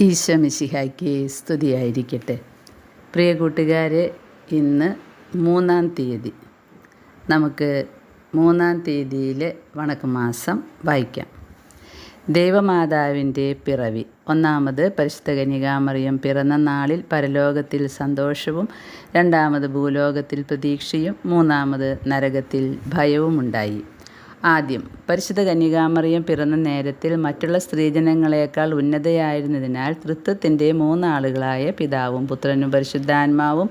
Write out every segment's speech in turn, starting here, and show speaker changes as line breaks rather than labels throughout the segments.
ഈശോ മിശിഹായ്ക്ക് സ്തുതിയായിരിക്കട്ടെ. പ്രിയ കൂട്ടുകാരെ, ഇന്ന് 3-ാം തീയതി. നമുക്ക് 3-ാം തീയതിയിലെ വണക്കമാസം വായിക്കാം. ദൈവമാതാവിൻ്റെ പിറവി. ഒന്നാമത്, പരിശുദ്ധ കന്യകാമറിയം പിറന്ന നാളിൽ പരലോകത്തിൽ സന്തോഷവും, രണ്ടാമത് ഭൂലോകത്തിൽ പ്രതീക്ഷയും, മൂന്നാമത് നരകത്തിൽ ഭയവുമുണ്ടായി. ആദ്യം, പരിശുദ്ധ കന്യകാമറിയം പിറന്ന നേരത്തിൽ മറ്റുള്ള സ്ത്രീജനങ്ങളെക്കാൾ ഉന്നതയായിരുന്നതിനാൽ തൃത്വത്തിൻ്റെ 3 ആളുകളായ പിതാവും പുത്രനും പരിശുദ്ധാത്മാവും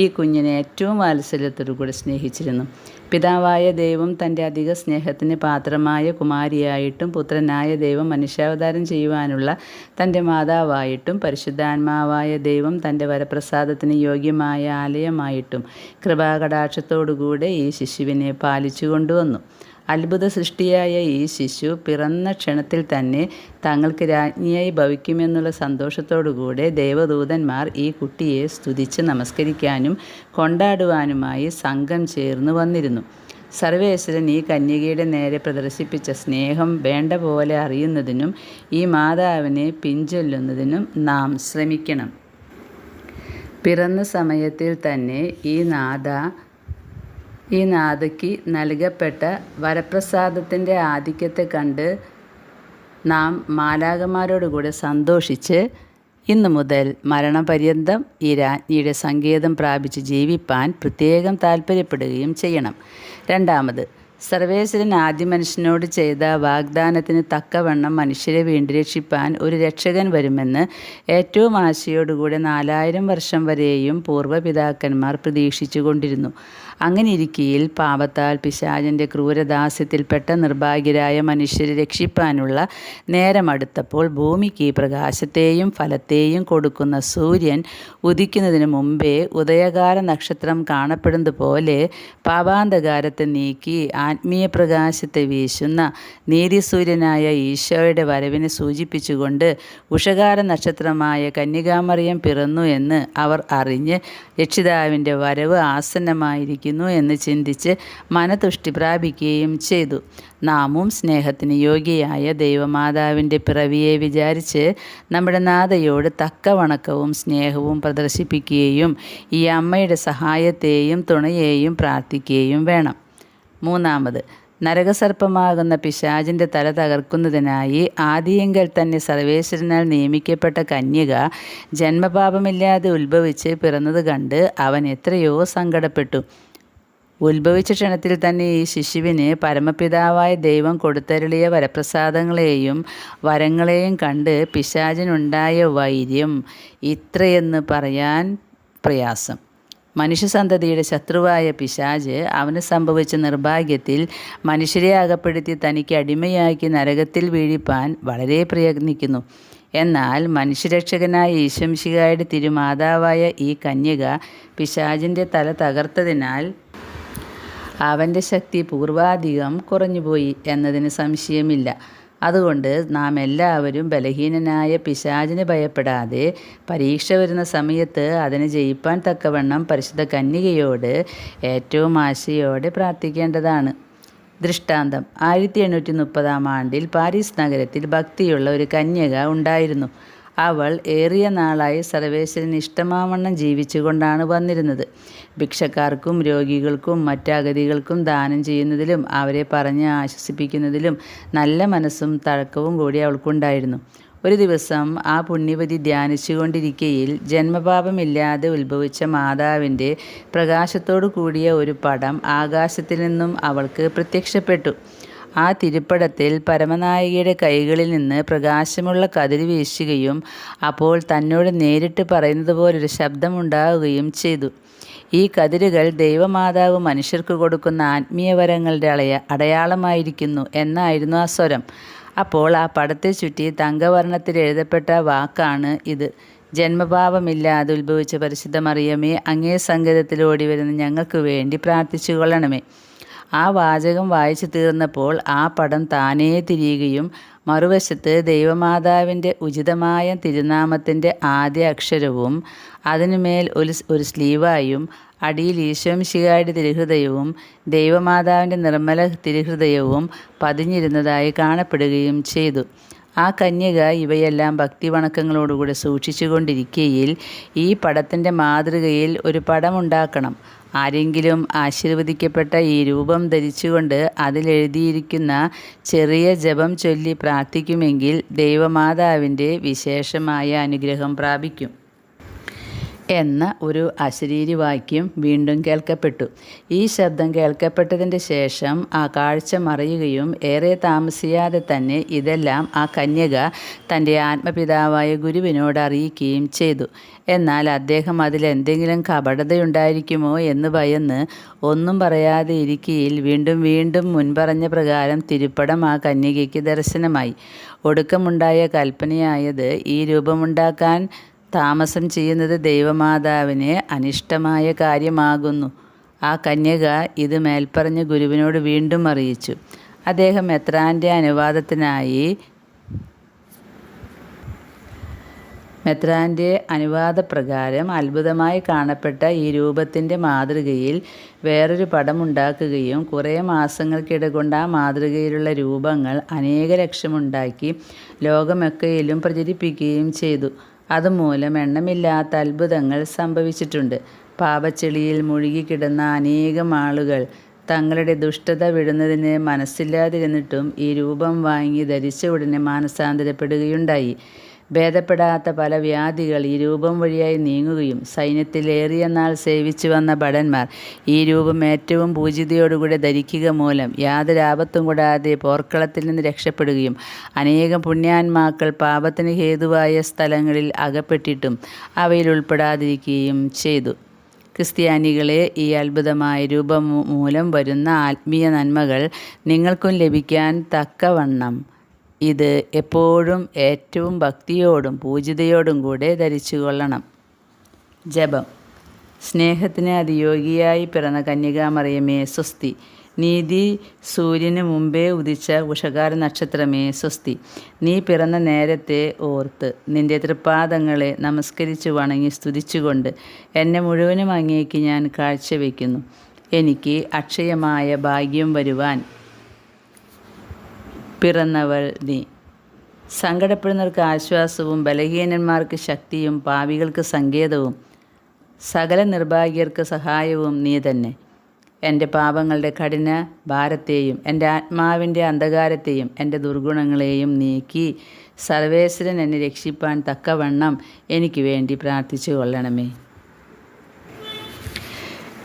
ഈ കുഞ്ഞിനെ ഏറ്റവും വാത്സല്യത്തോടുകൂടി സ്നേഹിച്ചിരുന്നു. പിതാവായ ദൈവം തൻ്റെ അധിക സ്നേഹത്തിന് പാത്രമായ കുമാരിയായിട്ടും പുത്രനായ ദൈവം മനുഷ്യാവതാരം ചെയ്യുവാനുള്ള തൻ്റെ മാതാവായിട്ടും പരിശുദ്ധാത്മാവായ ദൈവം തൻ്റെ വരപ്രസാദത്തിന് യോഗ്യമായ ആലയമായിട്ടും കൃപാകടാക്ഷത്തോടുകൂടെ ഈ ശിശുവിനെ പാലിച്ചു കൊണ്ടുവന്നു. അത്ഭുത സൃഷ്ടിയായ ഈ ശിശു പിറന്ന ക്ഷണത്തിൽ തന്നെ തങ്ങൾക്ക് രാജ്ഞിയായി ഭവിക്കുമെന്നുള്ള സന്തോഷത്തോടുകൂടെ ദേവദൂതന്മാർ ഈ കുട്ടിയെ സ്തുതിച്ച് നമസ്കരിക്കാനും കൊണ്ടാടുവാനുമായി സംഘം ചേർന്ന് വന്നിരുന്നു. സർവേശ്വരൻ ഈ കന്യകയുടെ നേരെ പ്രദർശിപ്പിച്ച സ്നേഹം വേണ്ട പോലെ അറിയുന്നതിനും ഈ മാതാവിനെ പിൻചൊല്ലുന്നതിനും നാം ശ്രമിക്കണം. പിറന്ന സമയത്തിൽ തന്നെ ഈ നാഥയ്ക്ക് നൽകപ്പെട്ട വരപ്രസാദത്തിൻ്റെ ആധിക്യത്തെ കണ്ട് നാം മാലാഖമാരോടുകൂടെ സന്തോഷിച്ച് ഇന്നു മുതൽ മരണപര്യന്തം ഈ രാജ്ഞിയുടെ സങ്കേതം പ്രാപിച്ച് ജീവിപ്പാൻ പ്രത്യേകം താൽപ്പര്യപ്പെടുകയും ചെയ്യണം. രണ്ടാമത്, സർവേശ്വരൻ ആദ്യ മനുഷ്യനോട് ചെയ്ത വാഗ്ദാനത്തിന് തക്കവണ്ണം മനുഷ്യരെ വീണ്ടുരക്ഷിപ്പാൻ ഒരു രക്ഷകൻ വരുമെന്ന് ഏറ്റവും ആശയോടുകൂടെ 4000 വർഷം വരെയും പൂർവ്വപിതാക്കന്മാർ പ്രതീക്ഷിച്ചു കൊണ്ടിരുന്നു. അങ്ങനെ ഇരിക്കയിൽ പാപത്താൽ പിശാചിൻ്റെ ക്രൂരദാസ്യത്തിൽപ്പെട്ട നിർഭാഗ്യരായ മനുഷ്യരെ രക്ഷിപ്പാനുള്ള നേരമടുത്തപ്പോൾ ഭൂമിക്ക് പ്രകാശത്തെയും ഫലത്തെയും കൊടുക്കുന്ന സൂര്യൻ ഉദിക്കുന്നതിന് മുമ്പേ ഉദയകാല നക്ഷത്രം കാണപ്പെടുന്നത് പോലെ പാപാന്ധകാരത്തെ നീക്കി ആത്മീയ പ്രകാശത്തെ വീശുന്ന നീതിസൂര്യനായ ഈശോയുടെ വരവിനെ സൂചിപ്പിച്ചുകൊണ്ട് ഉഷകാല നക്ഷത്രമായ കന്യകാമറിയം പിറന്നു എന്ന് അവർ അറിഞ്ഞ് രക്ഷിതാവിൻ്റെ വരവ് ആസന്നമായിരിക്കുന്നു എന്ന് ചിന്തിച്ച് മനതുഷ്ടി പ്രാപിക്കുകയും ചെയ്തു. നാമും സ്നേഹത്തിന് യോഗ്യയായ ദൈവമാതാവിൻ്റെ പിറവിയെ വിചാരിച്ച് നമ്മുടെ നാഥയോട് തക്ക വണക്കവും സ്നേഹവും പ്രദർശിപ്പിക്കുകയും ഈ അമ്മയുടെ സഹായത്തെയും തുണയെയും പ്രാർത്ഥിക്കുകയും വേണം. മൂന്നാമത്, നരകസർപ്പമാകുന്ന പിശാചിൻ്റെ തല തകർക്കുന്നതിനായി ആദിയെങ്കിൽ തന്നെ സർവേശ്വരനാൽ നിയമിക്കപ്പെട്ട കന്യക ജന്മപാപമില്ലാതെ ഉത്ഭവിച്ച് പിറന്നത് കണ്ട് അവൻ എത്രയോ സങ്കടപ്പെട്ടു. ഉത്ഭവിച്ച ക്ഷണത്തിൽ തന്നെ ഈ ശിശുവിന് പരമപിതാവായ ദൈവം കൊടുത്തരുളിയ വരപ്രസാദങ്ങളെയും വരങ്ങളെയും കണ്ട് പിശാചിനുണ്ടായ വൈര്യം ഇത്രയെന്ന് പറയാൻ പ്രയാസം. മനുഷ്യസന്തതിയുടെ ശത്രുവായ പിശാച് അവന് സംഭവിച്ച നിർഭാഗ്യത്തിൽ മനുഷ്യരെ അകപ്പെടുത്തി തനിക്ക് അടിമയാക്കി നരകത്തിൽ വീഴിപ്പാൻ വളരെ പ്രയത്നിക്കുന്നു. എന്നാൽ മനുഷ്യരക്ഷകനായ ഈശോ മിശിഹായുടെ തിരുമാതാവായ ഈ കന്യക പിശാചിൻ്റെ തല തകർത്തതിനാൽ അവൻ്റെ ശക്തി പൂർവാധികം കുറഞ്ഞുപോയി എന്നതിന് സംശയമില്ല. അതുകൊണ്ട് നാം എല്ലാവരും ബലഹീനനായ പിശാചിന് ഭയപ്പെടാതെ പരീക്ഷ വരുന്ന സമയത്ത് അതിനെ ജയിപ്പാൻ തക്കവണ്ണം പരിശുദ്ധ കന്യകയോട് ഏറ്റവും ആശയോടെ പ്രാർത്ഥിക്കേണ്ടതാണ്. ദൃഷ്ടാന്തം. 1830-ാം ആണ്ടിൽ പാരീസ് നഗരത്തിൽ ഭക്തിയുള്ള ഒരു കന്യക ഉണ്ടായിരുന്നു. അവൾ ഏറിയ നാളായി സർവേശ്വരന് ഇഷ്ടമാവണ്ണം ജീവിച്ചുകൊണ്ടാണ് വന്നിരുന്നത്. ഭിക്ഷക്കാർക്കും രോഗികൾക്കും മറ്റഗതികൾക്കും ദാനം ചെയ്യുന്നതിലും അവരെ പറഞ്ഞ് ആശ്വസിപ്പിക്കുന്നതിലും നല്ല മനസ്സും തഴക്കവും കൂടി അവൾക്കുണ്ടായിരുന്നു. ഒരു ദിവസം ആ പുണ്യവതി ധ്യാനിച്ചു കൊണ്ടിരിക്കയിൽ ജന്മപാപമില്ലാതെ ഉത്ഭവിച്ച മാതാവിൻ്റെ പ്രകാശത്തോടു കൂടിയ ഒരു പടം ആകാശത്തിൽ നിന്നും അവൾക്ക് പ്രത്യക്ഷപ്പെട്ടു. ആ തിരുപ്പടത്തിൽ പരമനായികയുടെ കൈകളിൽ നിന്ന് പ്രകാശമുള്ള കതിര് വീശുകയും അപ്പോൾ തന്നോട് നേരിട്ട് പറയുന്നത് പോലൊരു ശബ്ദമുണ്ടാവുകയും ചെയ്തു. ഈ കതിരുകൾ ദൈവമാതാവ് മനുഷ്യർക്ക് കൊടുക്കുന്ന ആത്മീയവരങ്ങളുടെ അടയാളമായിരിക്കുന്നു എന്നായിരുന്നു ആ സ്വരം. അപ്പോൾ ആ പടത്തെ ചുറ്റി തങ്കവർണ്ണത്തിൽ എഴുതപ്പെട്ട വാക്കാണ് ഇത്: ജന്മപാപമില്ലാതെ ഉത്ഭവിച്ച പരിശുദ്ധ മറിയമേ, അങ്ങേ സങ്കേതത്തിൽ ഓടി വരുന്ന ഞങ്ങൾക്ക് വേണ്ടി പ്രാർത്ഥിച്ചു കൊള്ളണമേ. ആ വാചകം വായിച്ചു തീർന്നപ്പോൾ ആ പടം താനേ തിരിയുകയും മറുവശത്ത് ദൈവമാതാവിൻ്റെ ഉചിതമായ തിരുനാമത്തിൻ്റെ ആദ്യ അക്ഷരവും അതിനുമേൽ ഒരു സ്ലീവായും അടിയിൽ ഈശോ മിശിഹായുടെ തിരുഹൃദയവും ദൈവമാതാവിൻ്റെ നിർമ്മല തിരുഹൃദയവും പതിഞ്ഞിരുന്നതായി കാണപ്പെടുകയും ചെയ്തു. ആ കന്യക ഇവയെല്ലാം ഭക്തിവണക്കങ്ങളോടുകൂടെ സൂക്ഷിച്ചുകൊണ്ടിരിക്കുകയിൽ ഈ പടത്തിൻ്റെ മാതൃകയിൽ ഒരു പടമുണ്ടാക്കണം. ആരെങ്കിലും ആശീർവദിക്കപ്പെട്ട ഈ രൂപം ധരിച്ചുകൊണ്ട് അതിലെഴുതിയിരിക്കുന്ന ചെറിയ ജപം ചൊല്ലി പ്രാർത്ഥിക്കുമെങ്കിൽ ദൈവമാതാവിൻ്റെ വിശേഷമായ അനുഗ്രഹം പ്രാപിക്കും എന്ന ഒരു അശരീരി വാക്യം വീണ്ടും കേൾക്കപ്പെട്ടു. ഈ ശബ്ദം കേൾക്കപ്പെട്ടതിൻ്റെ ശേഷം ആ കാഴ്ച മറയുകയും ഏറെ താമസിയാതെ തന്നെ ഇതെല്ലാം ആ കന്യക തൻ്റെ ആത്മപിതാവായ ഗുരുവിനോട് അറിയിക്കുകയും ചെയ്തു. എന്നാൽ അദ്ദേഹം അതിലെന്തെങ്കിലും കപടതയുണ്ടായിരിക്കുമോ എന്ന് ഭയന്ന് ഒന്നും പറയാതെ ഇരിക്കയിൽ വീണ്ടും വീണ്ടും മുൻപറഞ്ഞ പ്രകാരം തിരുപ്പടം ആ കന്യകയ്ക്ക് ദർശനമായി. ഒടുക്കമുണ്ടായ കൽപ്പനയായത് ഈ രൂപമുണ്ടാക്കാൻ താമസം ചെയ്യുന്നത് ദൈവമാതാവിന് അനിഷ്ടമായ കാര്യമാകുന്നു. ആ കന്യക ഇത് മേൽപ്പറഞ്ഞ ഗുരുവിനോട് വീണ്ടും അറിയിച്ചു. അദ്ദേഹം മെത്രാൻ്റെ അനുവാദപ്രകാരം അത്ഭുതമായി കാണപ്പെട്ട ഈ രൂപത്തിൻ്റെ മാതൃകയിൽ വേറൊരു പടമുണ്ടാക്കുകയും കുറേ മാസങ്ങൾക്കിടകൊണ്ട് ആ മാതൃകയിലുള്ള രൂപങ്ങൾ അനേക ലക്ഷമുണ്ടാക്കി ലോകമൊക്കെയിലും പ്രചരിപ്പിക്കുകയും ചെയ്തു. അതുമൂലം എണ്ണമില്ലാത്ത അത്ഭുതങ്ങൾ സംഭവിച്ചിട്ടുണ്ട്. പാപച്ചെളിയിൽ മുഴുകിക്കിടന്ന അനേകം ആളുകൾ തങ്ങളുടെ ദുഷ്ടത വിടുന്നതിന് മനസ്സില്ലാതിരുന്നിട്ടും ഈ രൂപം വാങ്ങി ധരിച്ച ഉടനെ മാനസാന്തരപ്പെടുകയുണ്ടായി. ഭേദപ്പെടാത്ത പല വ്യാധികൾ ഈ രൂപം വഴിയായി നീങ്ങുകയും സൈന്യത്തിലേറിയ നാൾ സേവിച്ചു വന്ന ഭടന്മാർ ഈ രൂപം ഏറ്റവും പൂജിതയോടുകൂടെ ധരിക്കുക മൂലം യാതൊരു ആപത്തും കൂടാതെ പോർക്കളത്തിൽ നിന്ന് രക്ഷപ്പെടുകയും അനേകം പുണ്യാന്മാക്കൾ പാപത്തിന് ഹേതുവായ സ്ഥലങ്ങളിൽ അകപ്പെട്ടിട്ടും അവയിൽ ഉൾപ്പെടാതിരിക്കുകയും ചെയ്തു. ക്രിസ്ത്യാനികളെ, ഈ അത്ഭുതമായ രൂപം മൂലം വരുന്ന ആത്മീയ നന്മകൾ നിങ്ങൾക്കും ലഭിക്കാൻ തക്കവണ്ണം ഇത് എപ്പോഴും ഏറ്റവും ഭക്തിയോടും പൂജിതയോടും കൂടെ ധരിച്ചു കൊള്ളണം. ജപം. സ്നേഹത്തിന് അതിയോഗിയായി പിറന്ന കന്യകാമറിയമേ സ്വസ്തി. നീതി സൂര്യന് മുമ്പേ ഉദിച്ച ഉഷകാര നക്ഷത്രമേ സ്വസ്തി. നീ പിറന്ന നേരത്തെ ഓർത്ത് നിൻ്റെ തൃപ്പാദങ്ങളെ നമസ്കരിച്ചു വണങ്ങി സ്തുതിച്ചുകൊണ്ട് എന്നെ മുഴുവനും അങ്ങേക്ക് ഞാൻ കാഴ്ചവെക്കുന്നു. എനിക്ക് അക്ഷയമായ ഭാഗ്യം വരുവാൻ പിറന്നവൾ നീ. സങ്കടപ്പെടുന്നവർക്ക് ആശ്വാസവും ബലഹീനന്മാർക്ക് ശക്തിയും പാപികൾക്ക് സങ്കേതവും സകല നിർഭാഗ്യർക്ക് സഹായവും നീ തന്നെ. എൻ്റെ പാപങ്ങളുടെ കഠിന ഭാരത്തെയും എൻ്റെ ആത്മാവിൻ്റെ അന്ധകാരത്തെയും എൻ്റെ ദുർഗുണങ്ങളെയും നീക്കി സർവേശ്വരൻ എന്നെ രക്ഷിപ്പാൻ തക്കവണ്ണം എനിക്ക് വേണ്ടി പ്രാർത്ഥിച്ചു കൊള്ളണമേ.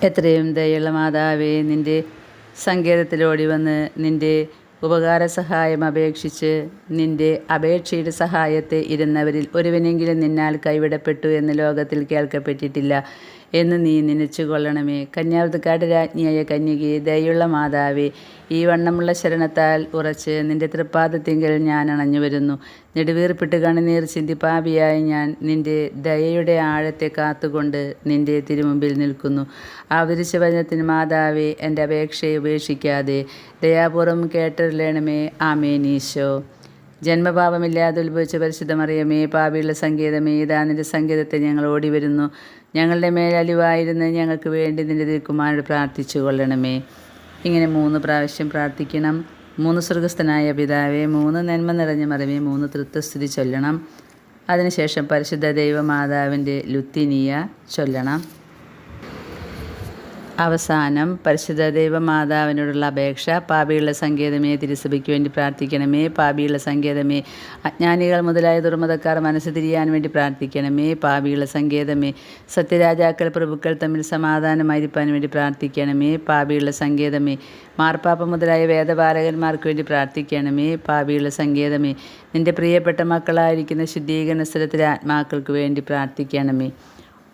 എത്രയും ദയുള്ള മാതാവേ, നിൻ്റെ സങ്കേതത്തിലോടി വന്ന് നിൻ്റെ ഉപകാര സഹായം അപേക്ഷിച്ച് നിൻ്റെ അപേക്ഷയുടെ സഹായത്തെ ഇരുന്നവരിൽ ഒരുവനെങ്കിലും നിന്നാൽ കൈവിടപ്പെട്ടു എന്ന് ലോകത്തിൽ കേൾക്കപ്പെട്ടിട്ടില്ല എന്ന് നീ നനച്ചു കൊള്ളണമേ. കന്യാവൃതക്കാരുടെ രാജ്ഞിയായ കന്യകയെ, ദയുള്ള മാതാവേ, ഈ വണ്ണമുള്ള ശരണത്താൽ ഉറച്ച് നിൻ്റെ തൃപ്പാദത്തിങ്കൽ ഞാൻ അണഞ്ഞു വരുന്നു. നെടുവീർപ്പിട്ട് കണ്ണുനീർ ചിന്തി പാപിയായ ഞാൻ നിൻ്റെ ദയയുടെ ആഴത്തെ കാത്തുകൊണ്ട് നിൻ്റെ തിരുമുമ്പിൽ നിൽക്കുന്നു. അവതരിച്ച വചനത്തിന് മാതാവേ, എൻ്റെ അപേക്ഷയെ ഉപേക്ഷിക്കാതെ ദയാപൂർവം കേട്ടറിയണമേ. ആമേൻ. ഈശോ. ജന്മപാപമില്ലാതെ ഉത്ഭവിച്ച പരിശുദ്ധ മറിയമേ, പാപിയുള്ള സങ്കേതമേ, ഇതാ നിൻ്റെ സങ്കേതത്തെ ഞങ്ങൾ ഓടി വരുന്നു. ഞങ്ങളുടെ മേൽ അലിവായിരുന്ന് ഞങ്ങൾക്ക് വേണ്ടി നിൻ്റെ തിരുക്കുമാരോട് പ്രാർത്ഥിച്ചു കൊള്ളണമേ. ഇങ്ങനെ 3 പ്രാവശ്യം പ്രാർത്ഥിക്കണം. 3 സ്വർഗസ്ഥനായ പിതാവേ, 3 നന്മ നിറഞ്ഞ മറിയമേ, 3 തൃത്വസ്തുതി ചൊല്ലണം. അതിനുശേഷം പരിശുദ്ധ ദൈവമാതാവിൻ്റെ ലുത്തിനിയ ചൊല്ലണം. അവസാനം പരിശുദ്ധ ദൈവമാതാവിനോടുള്ള അപേക്ഷ. പാപിയുള്ള സങ്കേതമേ, തിരുസഭയ്ക്ക് വേണ്ടി പ്രാർത്ഥിക്കണമേ. പാപിയുള്ള സങ്കേതമേ, അജ്ഞാനികൾ മുതലായ ദുർമതക്കാർ മനസ്സ് തിരിയാൻ വേണ്ടി പ്രാർത്ഥിക്കണമേ. പാപിയുള്ള സങ്കേതമേ, സത്യരാജാക്കൾ പ്രഭുക്കൾ തമ്മിൽ സമാധാനമായിരിക്കാൻ വേണ്ടി പ്രാർത്ഥിക്കണമേ. പാപിയുള്ള സങ്കേതമേ, മാർപ്പാപ്പ മുതലായ വേദപാലകന്മാർക്ക് വേണ്ടി പ്രാർത്ഥിക്കണമേ. പാപിയുള്ള സങ്കേതമേ, നിൻ്റെ പ്രിയപ്പെട്ട മക്കളായിരിക്കുന്ന ശുദ്ധീകരണ സ്ഥലത്തിലെ ആത്മാക്കൾക്ക് വേണ്ടി പ്രാർത്ഥിക്കണമേ.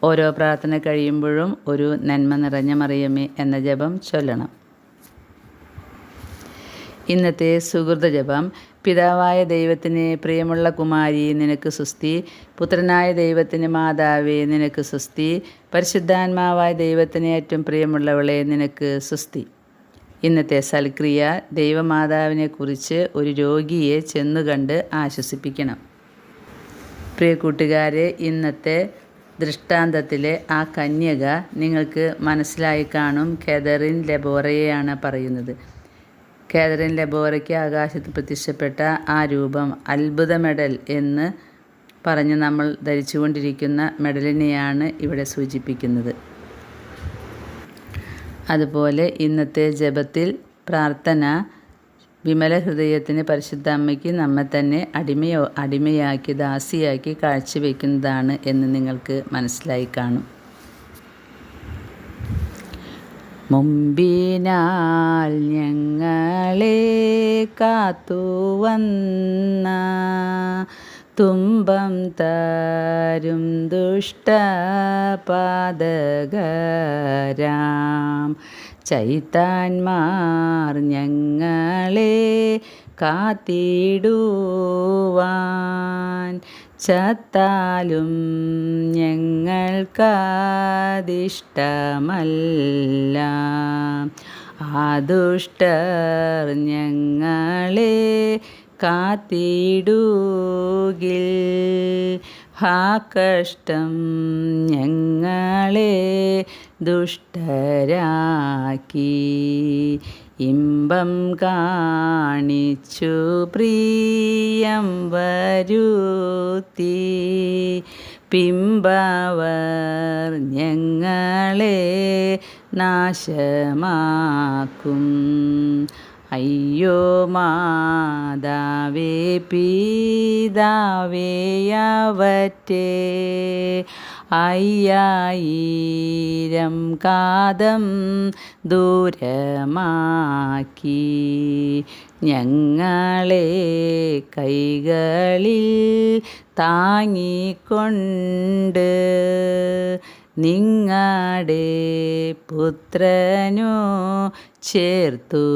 ഓരോ പ്രാർത്ഥന കഴിയുമ്പോഴും ഒരു നന്മ നിറഞ്ഞ മറിയമേ എന്ന ജപം ചൊല്ലണം. ഇന്നത്തെ സുഹൃത ജപം. പിതാവായ ദൈവത്തിന് പ്രിയമുള്ള കുമാരി നിനക്ക് സുസ്തി. പുത്രനായ ദൈവത്തിന് മാതാവേ നിനക്ക് സുസ്തി. പരിശുദ്ധാത്മാവായ ദൈവത്തിന് ഏറ്റവും പ്രിയമുള്ളവളെ നിനക്ക് സുസ്തി. ഇന്നത്തെ സൽക്രിയ. ദൈവമാതാവിനെക്കുറിച്ച് ഒരു രോഗിയെ ചെന്നുകണ്ട് ആശ്വസിപ്പിക്കണം. പ്രിയ കൂട്ടുകാരെ, ഇന്നത്തെ ദൃഷ്ടാന്തത്തിലെ ആ കന്യക നിങ്ങൾക്ക് മനസ്സിലായി കാണും. കെതറിൻ ലെബോറയെയാണ് പറയുന്നത്. കാതറിൻ ലബോറയ്ക്ക് ആകാശത്ത് പ്രത്യക്ഷപ്പെട്ട ആ രൂപം അത്ഭുത മെഡൽ എന്ന് പറഞ്ഞ് നമ്മൾ ധരിച്ചുകൊണ്ടിരിക്കുന്ന മെഡലിനെയാണ് ഇവിടെ സൂചിപ്പിക്കുന്നത്. അതുപോലെ ഇന്നത്തെ ജപത്തിൽ പ്രാർത്ഥന വിമല ഹൃദയത്തിന് പരിശുദ്ധ അമ്മയ്ക്ക് നമ്മെ തന്നെ അടിമയാക്കി ദാസിയാക്കി കാഴ്ചവെക്കുന്നതാണ് എന്ന് നിങ്ങൾക്ക് മനസ്സിലായി കാണും. മുമ്പിനാൽ ഞങ്ങളെ കാത്തുവന്ന തുമ്പം താരും ദുഷ്ടപാതകരാം ചൈത്താന്മാർ ഞങ്ങളെ കാത്തിടുവാൻ ചത്താലും ഞങ്ങൾക്കതിഷ്ടമല്ല. ആ ദുഷ്ടർ ഞങ്ങളെ കാത്തിടുകിൽ ഹാ കഷ്ടം ഞങ്ങളെ ദുഷ്ടരാക്കി. ഇമ്പം കാണിച്ചു പ്രിയം വരുത്തി പിമ്പവർ ഞങ്ങളെ നാശമാക്കും. അയ്യോ മാതാവേ പിതാവേ അവറ്റേ 5000 കാതം ദൂരമാക്കി ഞങ്ങളെ കൈകളിൽ താങ്ങിക്കൊണ്ട് നിങ്ങളുടെ പുത്രനോ ചേർത്തുകൊള്ളുവിൻ.